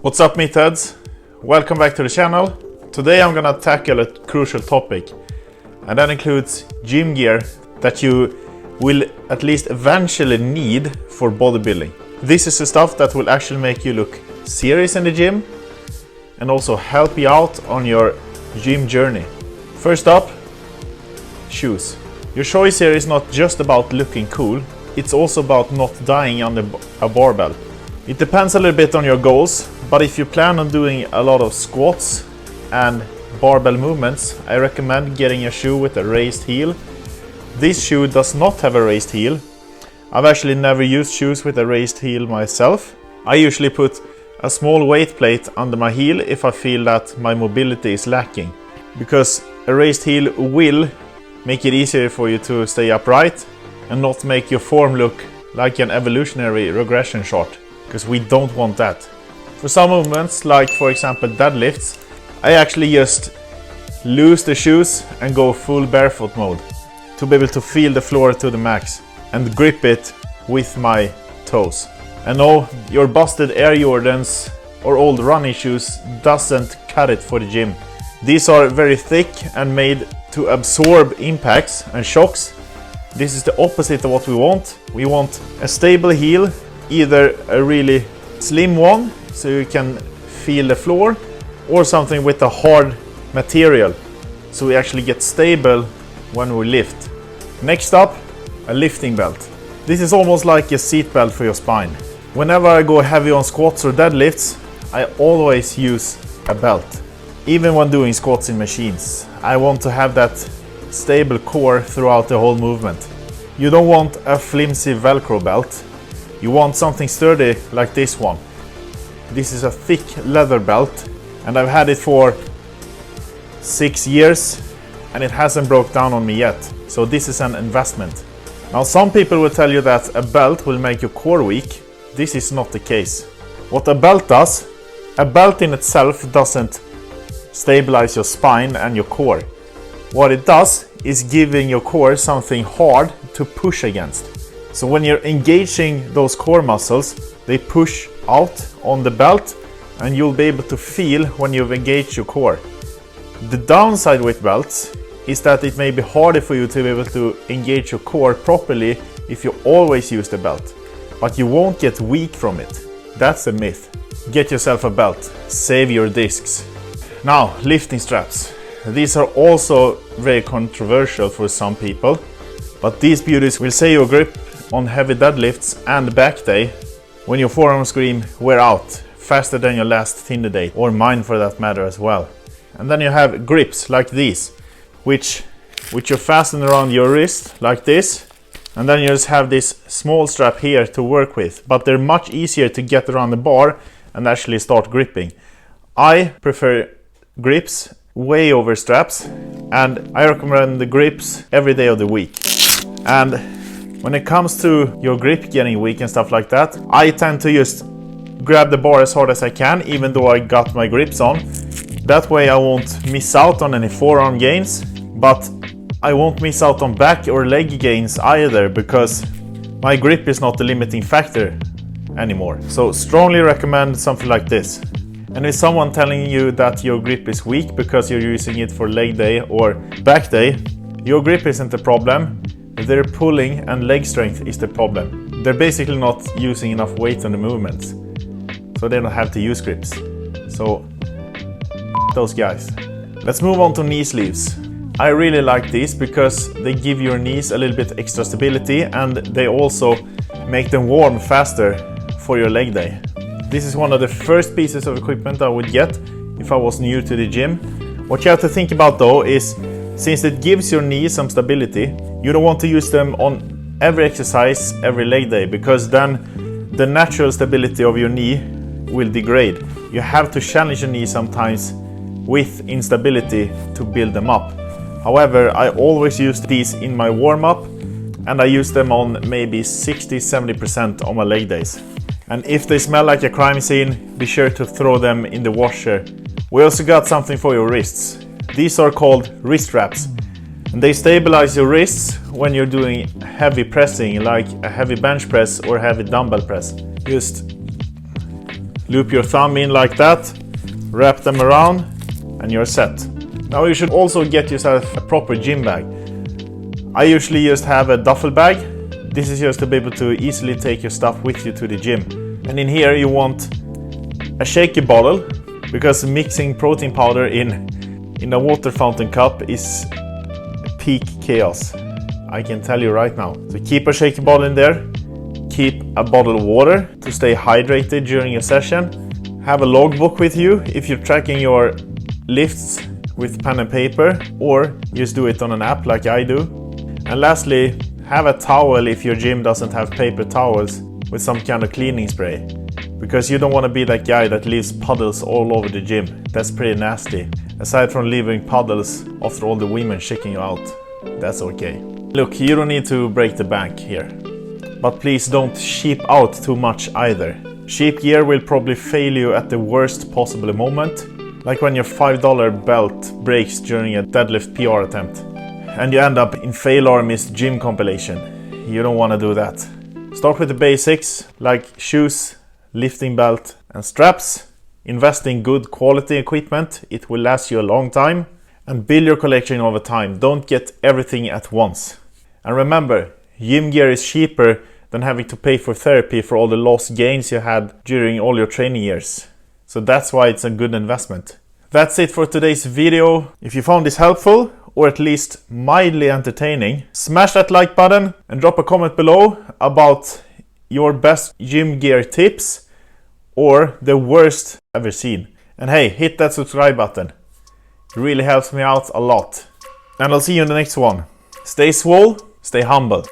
What's up, meatheads? Welcome back to the channel. Today I'm gonna tackle a crucial topic, and that includes gym gear that you will at least eventually need for bodybuilding. This is the stuff that will actually make you look serious in the gym and also help you out on your gym journey. First up, shoes. Your choice here is not just about looking cool, it's also about not dying under a barbell. It depends a little bit on your goals, but if you plan on doing a lot of squats and barbell movements, I recommend getting a shoe with a raised heel. This shoe does not have a raised heel. I've actually never used shoes with a raised heel myself. I usually put a small weight plate under my heel if I feel that my mobility is lacking, because a raised heel will make it easier for you to stay upright and not make your form look like an evolutionary regression chart, because we don't want that. For some movements, like for example deadlifts, I actually just loose the shoes and go full barefoot mode to be able to feel the floor to the max and grip it with my toes. And no, your busted Air Jordans or old running shoes doesn't cut it for the gym. These are very thick and made to absorb impacts and shocks. This is the opposite of what we want. We want a stable heel, either a really slim one so you can feel the floor, or something with a hard material so we actually get stable when we lift. Next up, a lifting belt. This is almost like a seat belt for your spine. Whenever I go heavy on squats or deadlifts, I always use a belt. Even when doing squats in machines, I want to have that stable core throughout the whole movement. You don't want a flimsy Velcro belt. You want something sturdy like this one. This is a thick leather belt, and I've had it for 6 years and it hasn't broke down on me yet. So this is an investment. Now some people will tell you that a belt will make your core weak. This is not the case. What a belt does, a belt in itself doesn't stabilize your spine and your core. What it does is giving your core something hard to push against. So when you're engaging those core muscles, they push out on the belt and you'll be able to feel when you've engaged your core. The downside with belts is that it may be harder for you to be able to engage your core properly if you always use the belt, but you won't get weak from it. That's a myth. Get yourself a belt, save your discs. Now, lifting straps. These are also very controversial for some people, but these beauties will save your grip on heavy deadlifts and back day when your forearm scream wear out faster than your last Tinder date, or mine for that matter as well. And then you have grips like these, which you fasten around your wrist like this, and then you just have this small strap here to work with, but they're much easier to get around the bar and actually start gripping. I prefer grips way over straps, and I recommend the grips every day of the week. And when it comes to your grip getting weak and stuff like that, I tend to just grab the bar as hard as I can, even though I got my grips on. That way I won't miss out on any forearm gains, but I won't miss out on back or leg gains either, because my grip is not the limiting factor anymore. So strongly recommend something like this. And if someone telling you that your grip is weak because you're using it for leg day or back day, your grip isn't the problem. Their pulling and leg strength is the problem. They're basically not using enough weight on the movements, so they don't have to use grips. So those guys. Let's move on to knee sleeves. I really like these because they give your knees a little bit extra stability, and they also make them warm faster for your leg day. This is one of the first pieces of equipment I would get if I was new to the gym. What you have to think about though is, since it gives your knee some stability, you don't want to use them on every exercise every leg day, because then the natural stability of your knee will degrade. You have to challenge your knee sometimes with instability to build them up. However, I always use these in my warm-up, and I use them on maybe 60-70% on my leg days. And if they smell like a crime scene, be sure to throw them in the washer. We also got something for your wrists. These are called wrist wraps, and they stabilize your wrists when you're doing heavy pressing, like a heavy bench press or heavy dumbbell press. Just Loop your thumb in like that, wrap them around, and you're set. Now you should also get yourself a proper gym bag. I usually just have a duffel bag. This is just to be able to easily take your stuff with you to the gym. And in here you want a shaker bottle, because mixing protein powder in a water fountain cup is peak chaos. I can tell you right now. So keep a shaker bottle in there. Keep a bottle of water to stay hydrated during your session. Have a logbook with you if you're tracking your lifts with pen and paper, or just do it on an app like I do. And lastly, have a towel if your gym doesn't have paper towels with some kind of cleaning spray, because you don't want to be that guy that leaves puddles all over the gym. That's pretty nasty. Aside from leaving puddles after all the women checking you out, that's okay. Look, you don't need to break the bank here, but please don't cheap out too much either. Cheap gear will probably fail you at the worst possible moment, like when your $5 belt breaks during a deadlift PR attempt and you end up in Fail Army's gym compilation. You don't want to do that. Start with the basics like shoes, lifting belt and straps. Invest in good quality equipment, it will last you a long time, and build your collection over time. Don't get everything at once. And remember, gym gear is cheaper than having to pay for therapy for all the lost gains you had during all your training years. So that's why it's a good investment. That's it for today's video. If you found this helpful, or at least mildly entertaining, smash that like button and drop a comment below about your best gym gear tips or the worst ever seen. And hey, hit that subscribe button. It really helps me out a lot. And I'll see you in the next one. Stay swole, stay humble.